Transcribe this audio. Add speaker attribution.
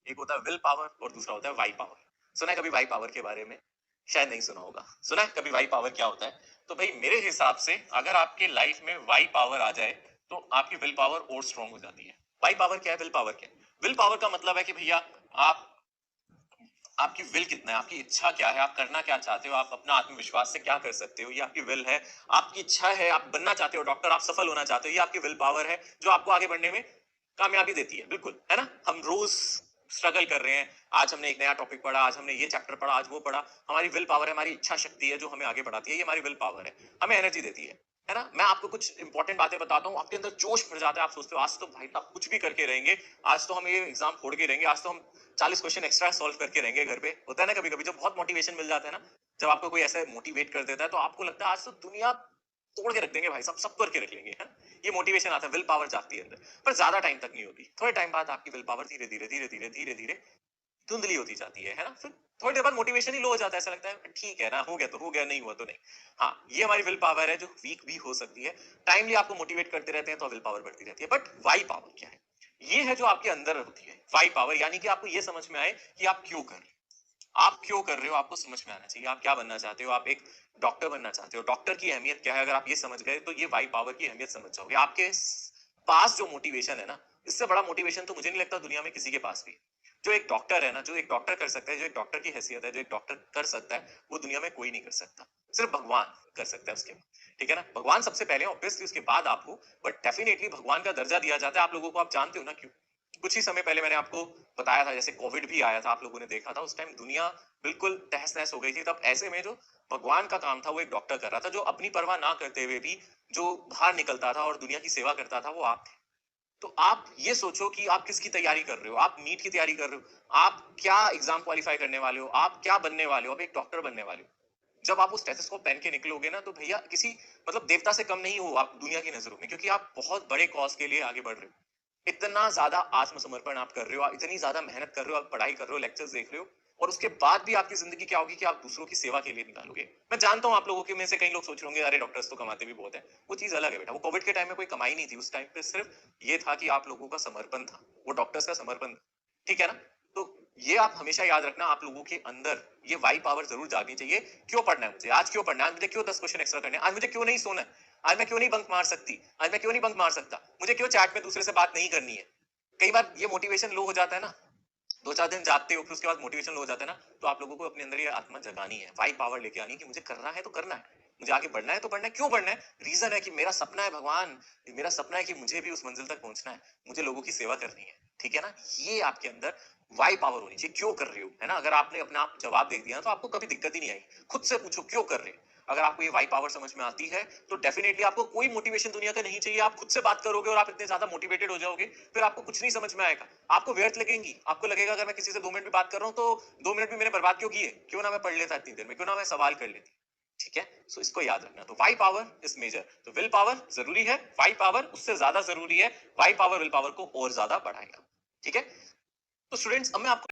Speaker 1: एक होता है विल पावर और दूसरा होता है वाई पावर। सुना है कभी वाई पावर के बारे में? शायद नहीं सुना होगा। सुना है कभी वाई पावर क्या होता है? तो भाई मेरे हिसाब से अगर आपके लाइफ में वाई पावर आ जाए तो आपकी विल पावर और स्ट्रांग हो जाती है। वाई पावर क्या है, विल पावर क्या है? विल पावर का मतलब है कि भैया आप आपकी विल कितना है, आपकी इच्छा क्या है, आप करना क्या चाहते हो, आप अपना आत्मविश्वास से क्या कर सकते हो, ये आपकी विल है। आपकी इच्छा है, आप बनना चाहते हो डॉक्टर, आप सफल होना चाहते हो, ये आपकी विल पावर है जो आपको आगे बढ़ने में कामयाबी देती है। बिल्कुल, है ना? हम रोज स्ट्रगल कर रहे हैं। आज हमने एक नया टॉपिक पढ़ा, आज हमने ये चैप्टर पढ़ा, आज वो पढ़ा। हमारी विल पावर है, हमारी इच्छा शक्ति है जो हमें आगे बढ़ाती है, ये हमारी विल पावर है, हमें एनर्जी देती है ना? मैं आपको कुछ इंपॉर्टेंट बातें बताता हूँ, आपके अंदर जोश भर जाता है, आप सोचते हो आज तो भाई साहब कुछ भी करके रहेंगे, आज तो हम ये एग्जाम फोड़ के रहेंगे, आज तो हम 40 क्वेश्चन एक्स्ट्रा सॉल्व करके रहेंगे घर पे। होता है ना कभी कभी जब बहुत मोटिवेशन मिल जाता है ना, जब आपको कोई ऐसा मोटिवेट कर देता है तो आपको लगता है आज तो दुनिया तोड़ के रख देंगे भाई साहब, सब करके रख लेंगे, है ना? ये मोटिवेशन आता है, विल पावर जागती है अंदर। पर ज्यादा टाइम तक नहीं होती, थोड़े टाइम बाद आपकी विल पावर धीरे धीरे धीरे धीरे धीरे धीरे धुंधली होती जाती है ना? फिर थोड़ी देर बाद मोटिवेशन ही लो हो जाता है, ऐसा लगता है ठीक है ना, हो गया तो हो गया, नहीं हुआ तो नहीं। हाँ, ये हमारी विल पावर है जो वीक भी हो सकती है। टाइमली आपको मोटिवेट करते रहते हैं तो विल पावर बढ़ती रहती है। बट वाई पावर क्या है? ये है जो आपके अंदर होती है वाई पावर, यानी कि आपको ये समझ में आए कि आप क्यों कर रहे हो, आप क्यों कर रहे हो, आपको समझ में आना चाहिए। आप क्या बनना चाहते हो? आप एक डॉक्टर बनना चाहते हो, डॉक्टर की अहमियत क्या है? अगर आप ये समझ गए तो ये वाई पावर की अहमियत समझ जाओगे। आपके पास जो मोटिवेशन है ना, इससे बड़ा मोटिवेशन तो मुझे नहीं लगता दुनिया में किसी के पास भी। जो एक डॉक्टर है ना, जो एक डॉक्टर कर सकता है, जो एक डॉक्टर की हैसियत है, जो एक डॉक्टर कर सकता है, वो दुनिया में कोई नहीं कर सकता। सिर्फ भगवान कर सकता है उसके बाद। ठीक है ना? भगवान सबसे पहले ऑब्वियसली, उसके बाद आप हो। बट डेफिनेटली भगवान का दर्जा दिया जाता है आप लोगों को। आप जानते हो ना क्यों? कुछ ही समय पहले मैंने आपको बताया था, जैसे कोविड भी आया था, आप लोगों ने देखा था, उस टाइम दुनिया बिल्कुल तहस नहस हो गई थी। तब ऐसे में जो भगवान का काम था वो एक डॉक्टर कर रहा था, जो अपनी परवाह ना करते हुए भी जो बाहर निकलता था और दुनिया की सेवा करता था, वो आप थे। तो आप ये सोचो कि आप किसकी तैयारी कर रहे हो, आप नीट की तैयारी कर रहे हो, आप क्या एग्जाम क्वालिफाई करने वाले हो, आप क्या बनने वाले हो, आप एक डॉक्टर बनने वाले हो। जब आप उस स्टेथोस्कोप पहन के निकलोगे ना, तो भैया किसी मतलब देवता से कम नहीं हो आप दुनिया की नजरों में, क्योंकि आप बहुत बड़े कॉज के लिए आगे बढ़ रहे हो। इतना ज्यादा आत्मसमर्पण आप कर रहे हो, इतनी ज्यादा मेहनत कर रहे हो, आप पढ़ाई कर रहे हो, लेक्चर्स देख रहे हो, और उसके बाद भी आपकी जिंदगी क्या होगी कि आप दूसरों की सेवा के लिए निकालोगे। मैं जानता हूँ आप लोगों के में से कई लोग सोच रहे होंगे अरे डॉक्टर्स तो कमाते भी बहुत है। वो चीज अलग है बेटा, वो कोविड के टाइम में कोई कमाई नहीं थी, उस टाइम पे सिर्फ ये था कि आप लोगों का समर्पण था, वो डॉक्टर्स का समर्पण था। ठीक है ना? तो ये आप हमेशा याद रखना, आप लोगों के अंदर ये वाई पावर जरूर जागनी चाहिए। क्यों पढ़ना है मुझे आज, क्यों पढ़ना है आज, मुझे क्यों 10 क्वेश्चन एक्स्ट्रा करने हैं आज, मुझे क्यों नहीं सोना है आज, मैं क्यों नहीं बंक मार सकती आज, मैं क्यों नहीं बंक मार सकता, मुझे क्यों चैट में दूसरे से बात नहीं करनी है। कई बार ये मोटिवेशन लो हो जाता है ना, 2-4 दिन जागते हो, फिर उसके बाद मोटिवेशन लो हो जाता है ना, तो आप लोगों को अपने अंदर ये आत्मा जगानी है, वाई पावर लेके आनी है कि मुझे करना है तो करना है, मुझे आगे बढ़ना है तो बढ़ना है। क्यों बढ़ना है? रीजन है कि मेरा सपना है भगवान, मेरा सपना है कि मुझे भी उस मंजिल तक पहुंचना है, मुझे लोगों की सेवा करनी है। ठीक है ना? ये आपके अंदर वाई पावर होनी चाहिए। क्यों कर रहे हो, है ना? अगर आपने अपना आप जवाब दे दिया ना, तो आपको कभी दिक्कत ही नहीं आई। खुद से पूछो क्यों कर रहे हो। अगर आपको ये वाई पावर समझ में आती है तो डेफिनेटली आपको कोई मोटिवेशन दुनिया का नहीं चाहिए। आप खुद से बात करोगे और आप इतने ज्यादा मोटिवेटेड हो जाओगे, फिर आपको कुछ नहीं समझ में आएगा, आपको व्यर्थ लगेंगी। आपको लगेगा अगर मैं किसी से 2 मिनट भी बात कर रहा हूँ तो 2 मिनट भी मैंने बर्बाद क्यों किए, क्यों ना मैं पढ़ लेता इतनी देर में, क्यों ना मैं सवाल कर लेती। ठीक है? सो इसको याद रखना। तो वाई पावर इज मेजर। तो विल पावर जरूरी है, वाई पावर उससे ज्यादा जरूरी है। वाई पावर विल पावर को और ज्यादा बढ़ाएगा। ठीक है? तो स्टूडेंट्स, अब मैं आपको